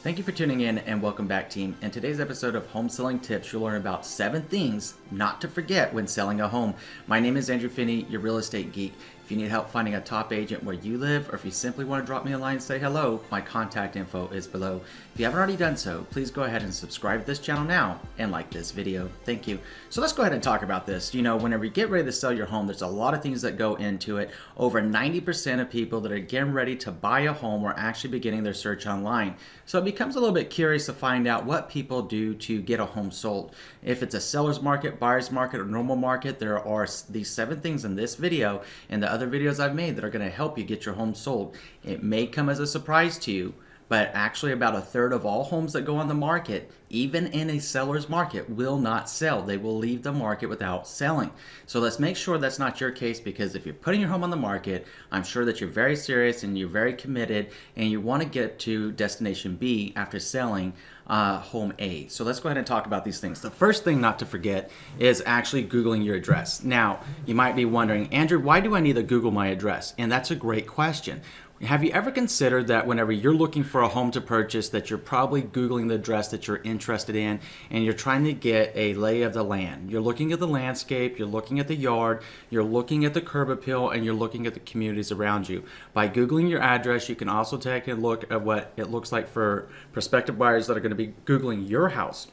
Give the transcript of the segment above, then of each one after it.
Thank you for tuning in and welcome back, team. In today's episode of Home Selling Tips, you'll learn about 7 things not to forget when selling a home. My name is Andrew Finney, your real estate geek. If you need help finding a top agent where you live, or if you simply want to drop me a line and say hello, my contact info is below. If you haven't already done so, please go ahead and subscribe to this channel now and like this video. Thank you. So let's go ahead and talk about this. You know, whenever you get ready to sell your home, there's a lot of things that go into it. Over 90% of people that are getting ready to buy a home are actually beginning their search online. So it becomes a little bit curious to find out what people do to get a home sold. If it's a seller's market, buyer's market, or normal market, there are these 7 things in this video and the other videos I've made that are going to help you get your home sold. It may come as a surprise to you, but actually about 1/3 of all homes that go on the market, even in a seller's market, will not sell. They will leave the market without selling. So let's make sure that's not your case, because if you're putting your home on the market, I'm sure that you're very serious and you're very committed and you want to get to destination B after selling home A. So let's go ahead and talk about these things. The first thing not to forget is actually Googling your address. Now, you might be wondering, Andrew, why do I need to Google my address? And that's a great question. Have you ever considered that whenever you're looking for a home to purchase, that you're probably Googling the address that you're interested in and you're trying to get a lay of the land? You're looking at the landscape, you're looking at the yard, you're looking at the curb appeal, and you're looking at the communities around you. By Googling your address, you can also take a look at what it looks like for prospective buyers that are going to be Googling your house.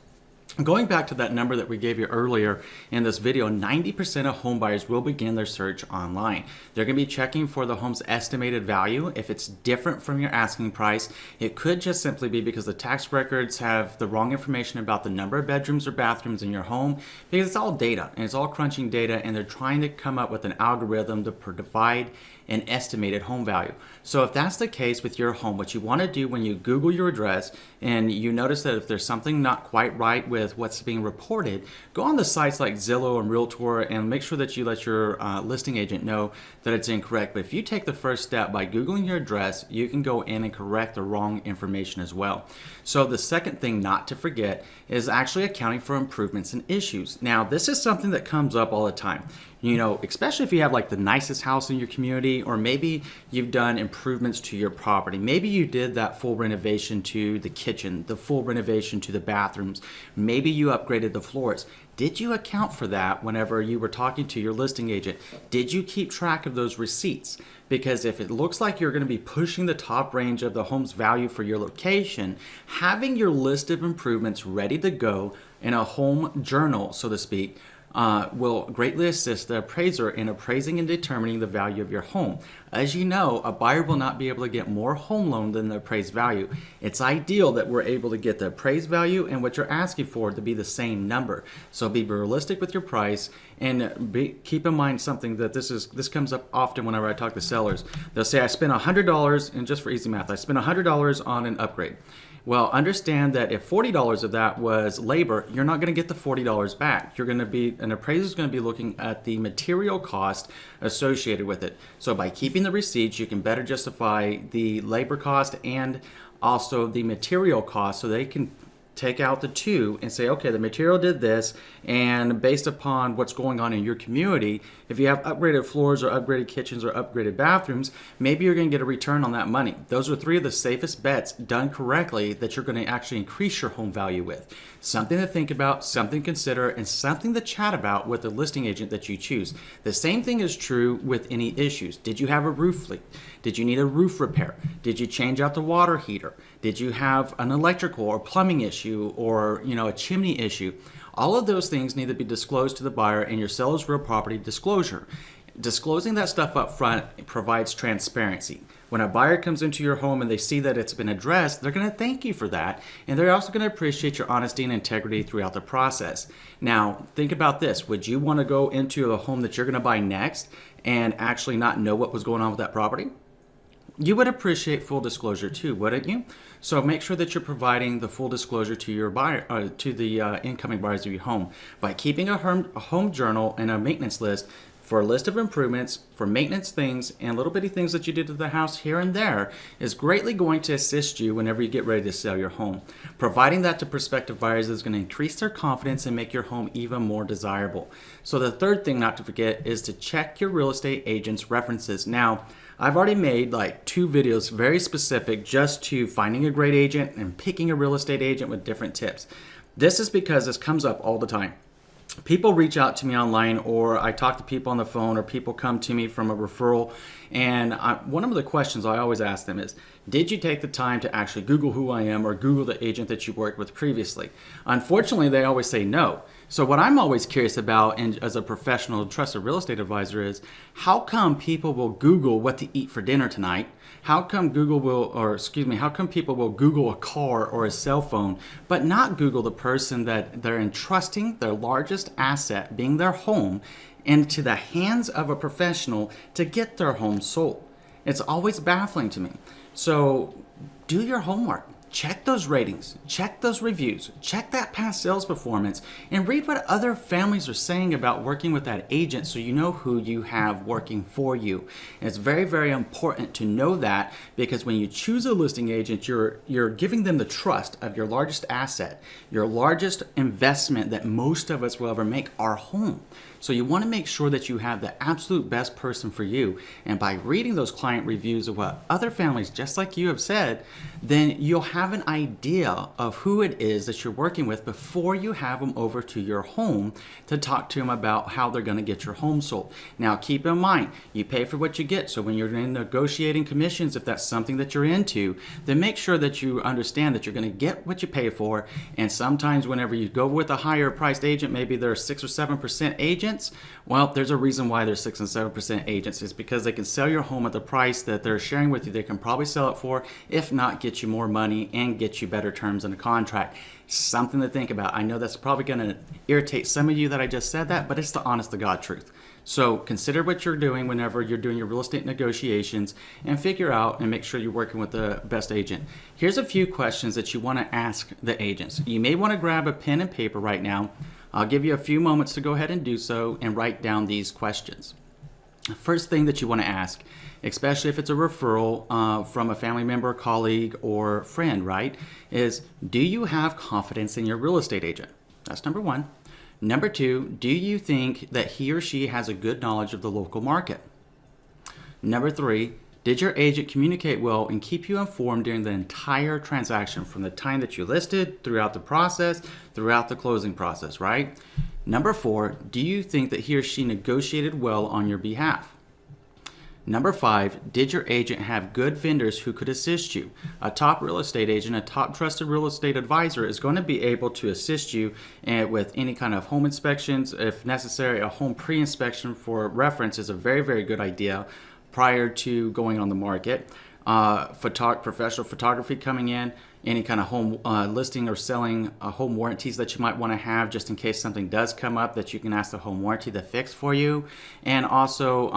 Going back to that number that we gave you earlier in this video, 90% of home buyers will begin their search online. They're going to be checking for the home's estimated value. If it's different from your asking price, it could just simply be because the tax records have the wrong information about the number of bedrooms or bathrooms in your home, because it's all data and it's all crunching data, and they're trying to come up with an algorithm to provide an estimated home value. So if that's the case with your home, what you want to do when you Google your address and you notice that if there's something not quite right with what's being reported, go on the sites like Zillow and Realtor and make sure that you let your listing agent know that it's incorrect. But if you take the first step by Googling your address, you can go in and correct the wrong information as well. So the second thing not to forget is actually accounting for improvements and issues. Now, this is something that comes up all the time. You know, especially if you have like the nicest house in your community, or maybe you've done improvements to your property. Maybe you did that full renovation to the kitchen, the full renovation to the bathrooms. Maybe you upgraded the floors. Did you account for that whenever you were talking to your listing agent? Did you keep track of those receipts? Because if it looks like you're going to be pushing the top range of the home's value for your location, having your list of improvements ready to go in a home journal, so to speak, will greatly assist the appraiser in appraising and determining the value of your home. As you know, a buyer will not be able to get more home loan than the appraised value. It's ideal that we're able to get the appraised value and what you're asking for to be the same number. So be realistic with your price, and keep in mind something that this comes up often whenever I talk to sellers. They'll say, I spent $100, and just for easy math, I spent $100 on an upgrade. Well, understand that if $40 of that was labor, you're not going to get the $40 back. An appraiser is going to be looking at the material cost associated with it. So by keeping the receipts, you can better justify the labor cost and also the material cost, so they can take out the two and say, okay, the material did this, and based upon what's going on in your community, if you have upgraded floors or upgraded kitchens or upgraded bathrooms, maybe you're going to get a return on that money. Those are 3 of the safest bets done correctly that you're going to actually increase your home value with. Something to think about, something to consider, and something to chat about with the listing agent that you choose. The same thing is true with any issues. Did you have a roof leak? Did you need a roof repair? Did you change out the water heater? Did you have an electrical or plumbing issue, or a chimney issue? All of those things need to be disclosed to the buyer in your seller's real property disclosure. Disclosing that stuff up front provides transparency. When a buyer comes into your home and they see that it's been addressed, they're going to thank you for that, and they're also going to appreciate your honesty and integrity throughout the process. Now, think about this. Would you want to go into a home that you're going to buy next and actually not know what was going on with that property? You would appreciate full disclosure too, wouldn't you? So make sure that you're providing the full disclosure to your buyer, to the incoming buyers of your home, by keeping a home journal and a maintenance list for a list of improvements, for maintenance things, and little bitty things that you did to the house here and there is greatly going to assist you whenever you get ready to sell your home. Providing that to prospective buyers is going to increase their confidence and make your home even more desirable. So the third thing not to forget is to check your real estate agent's references. Now, I've already made like 2 videos very specific just to finding a great agent and picking a real estate agent with different tips. This is because this comes up all the time. People reach out to me online, or I talk to people on the phone, or people come to me from a referral. And one of the questions I always ask them is, did you take the time to actually Google who I am or Google the agent that you worked with previously? Unfortunately, they always say no. So what I'm always curious about, and as a professional trusted real estate advisor, is how come people will Google what to eat for dinner tonight? How come people will Google a car or a cell phone, but not Google the person that they're entrusting their largest asset, being their home, into the hands of a professional to get their home sold? It's always baffling to me. So do your homework. Check those ratings, check those reviews, check that past sales performance, and read what other families are saying about working with that agent so you know who you have working for you. And it's very, very important to know that, because when you choose a listing agent, you're giving them the trust of your largest asset, your largest investment that most of us will ever make, our home. So you want to make sure that you have the absolute best person for you. And by reading those client reviews of what other families just like you have said, then you'll have an idea of who it is that you're working with before you have them over to your home to talk to them about how they're going to get your home sold. Now, keep in mind, you pay for what you get. So when you're in negotiating commissions, if that's something that you're into, then make sure that you understand that you're going to get what you pay for. And sometimes whenever you go with a higher priced agent, maybe they're 6 or 7% agent, well, there's a reason why they're 6 and 7% agents. It's because they can sell your home at the price that they're sharing with you. They can probably sell it for, if not get you more money and get you better terms in the contract. Something to think about. I know that's probably going to irritate some of you that I just said that, but it's the honest to God truth. So consider what you're doing whenever you're doing your real estate negotiations, and figure out and make sure you're working with the best agent. Here's a few questions that you want to ask the agents. You may want to grab a pen and paper right now. I'll give you a few moments to go ahead and do so and write down these questions. First thing that you want to ask, especially if it's a referral from a family member, colleague, or friend, right, is, do you have confidence in your real estate agent? That's number one. Number two, do you think that he or she has a good knowledge of the local market? Number three, did your agent communicate well and keep you informed during the entire transaction, from the time that you listed, throughout the process, throughout the closing process, right? Number four, do you think that he or she negotiated well on your behalf? Number five, did your agent have good vendors who could assist you? A top real estate agent, a top trusted real estate advisor is going to be able to assist you with any kind of home inspections. If necessary, a home pre-inspection for reference is a very, very good idea prior to going on the market. Professional photography coming in, any kind of home listing or selling home warranties that you might want to have, just in case something does come up that you can ask the home warranty to fix for you. And also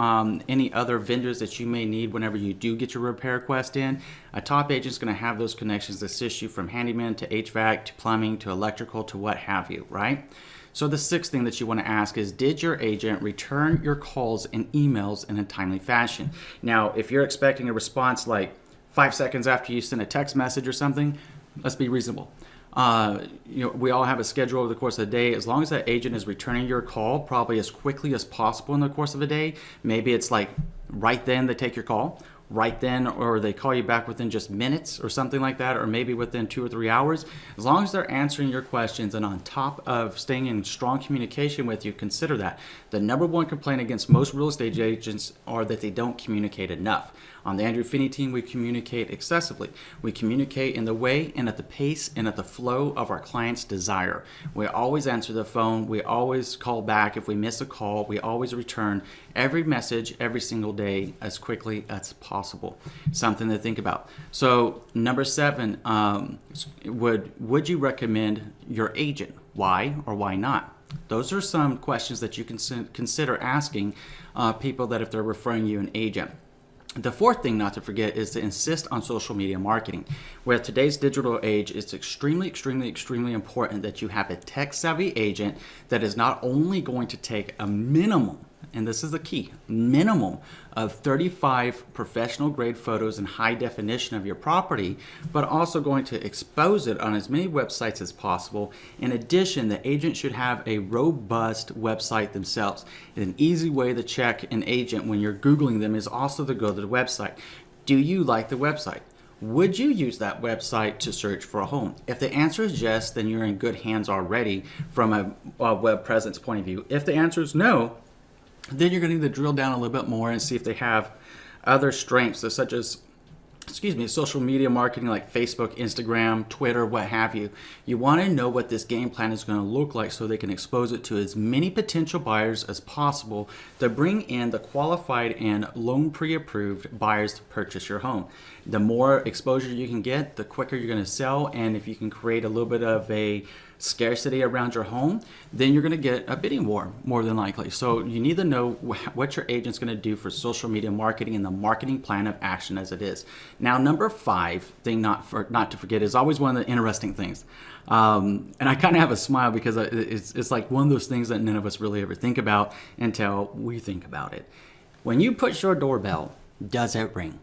any other vendors that you may need whenever you do get your repair request in. A top agent is going to have those connections to assist you, from handyman to HVAC to plumbing to electrical to what have you, right? So the sixth thing that you want to ask is, did your agent return your calls and emails in a timely fashion? Now, if you're expecting a response like 5 seconds after you send a text message or something, let's be reasonable. We all have a schedule over the course of the day. As long as that agent is returning your call probably as quickly as possible in the course of a day, maybe it's like right then they take your call, right then, or they call you back within just minutes or something like that, or maybe within 2 or 3 hours. As long as they're answering your questions and on top of staying in strong communication with you, consider that. The number one complaint against most real estate agents are that they don't communicate enough. On the Andrew Finney team, we communicate excessively. We communicate in the way and at the pace and at the flow of our client's desire. We always answer the phone. We always call back. If we miss a call, we always return every message every single day as quickly as possible. Something to think about. So number 7, would you recommend your agent? Why or why not? Those are some questions that you can consider asking people that if they're referring you an agent. The fourth thing not to forget is to insist on social media marketing. With today's digital age, it's extremely, extremely, extremely important that you have a tech-savvy agent that is not only going to take a minimum and this is the key, minimum of 35 professional grade photos in high definition of your property, but also going to expose it on as many websites as possible. In addition, the agent should have a robust website themselves. An easy way to check an agent when you're Googling them is also to go to the website. Do you like the website? Would you use that website to search for a home? If the answer is yes, then you're in good hands already from a web presence point of view. If the answer is no, then you're going to need to drill down a little bit more and see if they have other strengths, such as social media marketing like Facebook, Instagram, Twitter, what have you. You want to know what this game plan is going to look like so they can expose it to as many potential buyers as possible to bring in the qualified and loan pre-approved buyers to purchase your home. The more exposure you can get, the quicker you're going to sell, and if you can create a little bit of a scarcity around your home, then you're going to get a bidding war more than likely. So you need to know what your agent's going to do for social media marketing and the marketing plan of action as it is. Now, number 5 thing not to forget is always one of the interesting things. And I kind of have a smile because it's like one of those things that none of us really ever think about until we think about it. When you push your doorbell, does it ring?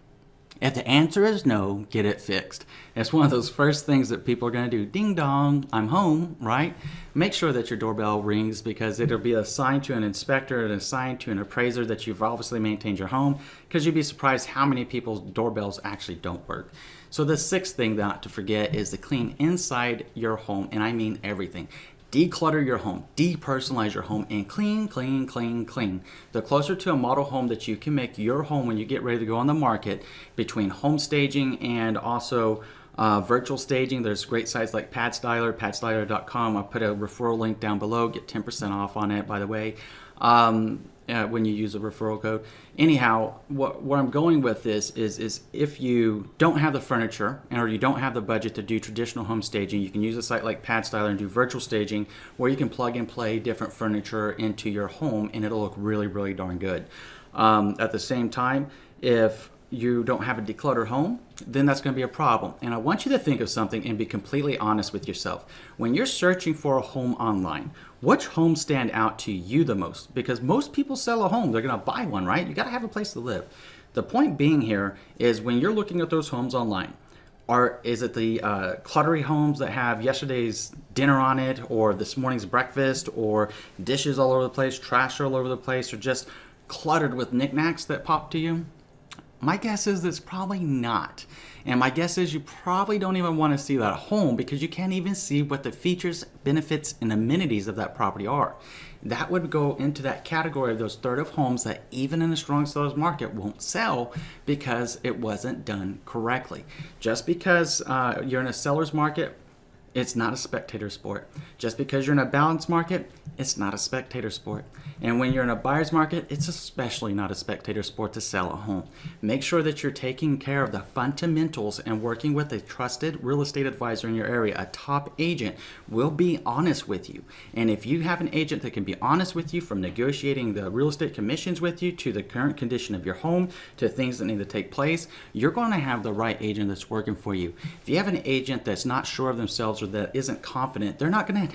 If the answer is no, get it fixed. It's one of those first things that people are going to do. Ding dong, I'm home, right? Make sure that your doorbell rings because it'll be assigned to an inspector and assigned to an appraiser that you've obviously maintained your home, because you'd be surprised how many people's doorbells actually don't work. So the 6th thing not to forget is to clean inside your home, and I mean everything. Declutter your home, depersonalize your home, and clean, clean, clean, clean. The closer to a model home that you can make your home when you get ready to go on the market, between home staging and also virtual staging, there's great sites like padstyler.com. I'll put a referral link down below. Get 10% off on it, by the way, when you use a referral code. Anyhow, where I'm going with this is if you don't have the furniture or you don't have the budget to do traditional home staging, you can use a site like Padstyler and do virtual staging where you can plug and play different furniture into your home and it'll look really, really darn good. At the same time, if you don't have a decluttered home, then that's going to be a problem. And I want you to think of something and be completely honest with yourself. When you're searching for a home online, which homes stand out to you the most? Because most people sell a home, they're going to buy one, right? You got to have a place to live. The point being here is when you're looking at those homes online, is it the cluttery homes that have yesterday's dinner on it, or this morning's breakfast, or dishes all over the place, trash all over the place, or just cluttered with knickknacks that pop to you? My guess is it's probably not. And my guess is you probably don't even want to see that home because you can't even see what the features, benefits, and amenities of that property are. That would go into that category of those third of homes that even in a strong seller's market won't sell because it wasn't done correctly. Just because you're in a seller's market, it's not a spectator sport. Just because you're in a balanced market, it's not a spectator sport. And when you're in a buyer's market, it's especially not a spectator sport to sell a home. Make sure that you're taking care of the fundamentals and working with a trusted real estate advisor in your area. A top agent will be honest with you. And if you have an agent that can be honest with you, from negotiating the real estate commissions with you to the current condition of your home to things that need to take place, you're going to have the right agent that's working for you. If you have an agent that's not sure of themselves or that isn't confident, they're not going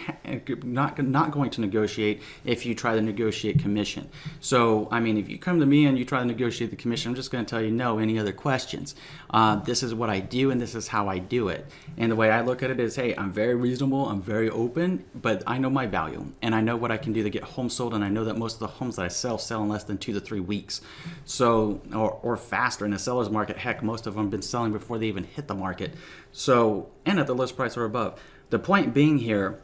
to negotiate if you try to negotiate commission. So, I mean, if you come to me and you try to negotiate the commission, I'm just going to tell you no. Any other questions? This is what I do and this is how I do it. And the way I look at it is, hey, I'm very reasonable, I'm very open, but I know my value and I know what I can do to get homes sold, and I know that most of the homes that I sell in less than 2 to 3 weeks. So, or faster in a seller's market. Heck, most of them have been selling before they even hit the market. So, and at the list price or above. The point being here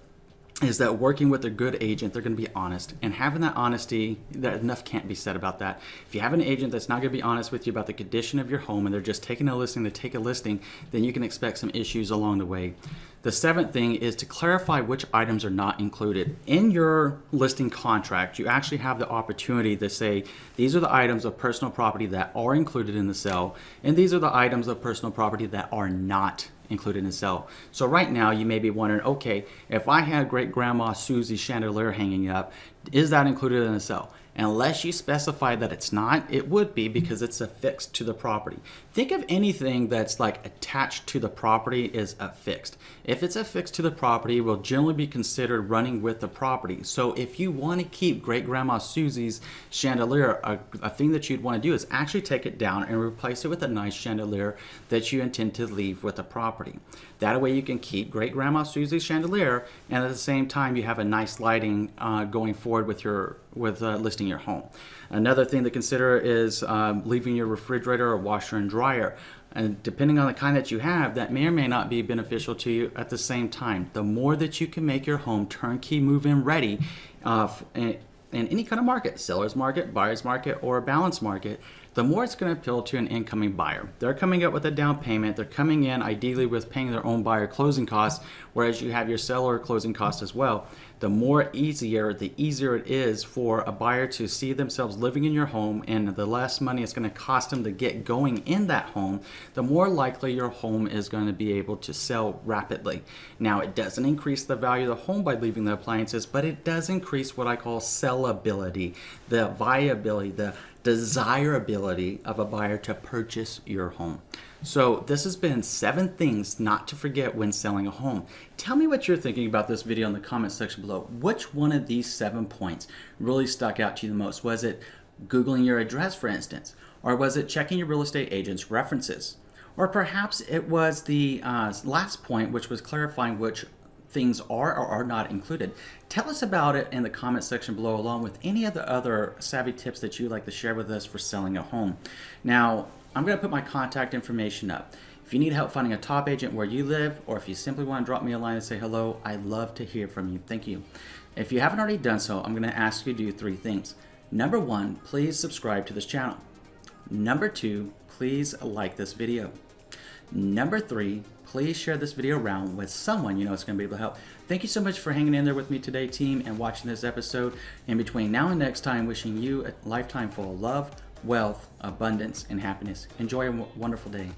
is that working with a good agent, they're going to be honest. And having that honesty, that enough can't be said about that. If you have an agent that's not going to be honest with you about the condition of your home and they're just taking a listing to take a listing, then you can expect some issues along the way. The 7th thing is to clarify which items are not included. In your listing contract, you actually have the opportunity to say, these are the items of personal property that are included in the sale, and these are the items of personal property that are not included in the sale. So right now you may be wondering, okay, if I had great grandma Susie's chandelier hanging up, is that included in the sale? Unless you specify that it's not, it would be because it's affixed to the property. Think of anything that's like attached to the property as affixed. If it's affixed to the property, it will generally be considered running with the property. So if you want to keep Great Grandma Susie's chandelier, a thing that you'd want to do is actually take it down and replace it with a nice chandelier that you intend to leave with the property. That way you can keep Great Grandma Susie's chandelier, and at the same time you have a nice lighting going forward with listing your home. Another thing to consider is leaving your refrigerator or washer and dryer. And depending on the kind that you have, that may or may not be beneficial to you at the same time. The more that you can make your home turnkey move-in ready in any kind of market, seller's market, buyer's market, or a balanced market, the more it's going to appeal to an incoming buyer. They're coming up with a down payment. They're coming in ideally with paying their own buyer closing costs, whereas you have your seller closing costs as well. The easier it is for a buyer to see themselves living in your home, and the less money it's going to cost them to get going in that home, the more likely your home is going to be able to sell rapidly. Now, it doesn't increase the value of the home by leaving the appliances, but it does increase what I call sellability, the viability, the desirability of a buyer to purchase your home. So this has been 7 things not to forget when selling a home. Tell me what you're thinking about this video in the comment section below. Which one of these 7 points really stuck out to you the most? Was it Googling your address, for instance? Or was it checking your real estate agent's references? Or perhaps it was the last point, which was clarifying which things are or are not included. Tell us about it in the comment section below, along with any of the other savvy tips that you'd like to share with us for selling a home. Now, I'm going to put my contact information up. If you need help finding a top agent where you live, or if you simply want to drop me a line and say hello, I'd love to hear from you. Thank you. If you haven't already done so, I'm going to ask you to do 3 things. Number 1, please subscribe to this channel. Number 2, please like this video. Number 3, please share this video around with someone you know it's going to be able to help. Thank you so much for hanging in there with me today, team, and watching this episode. In between now and next time, wishing you a lifetime full of love, wealth, abundance, and happiness. Enjoy a wonderful day.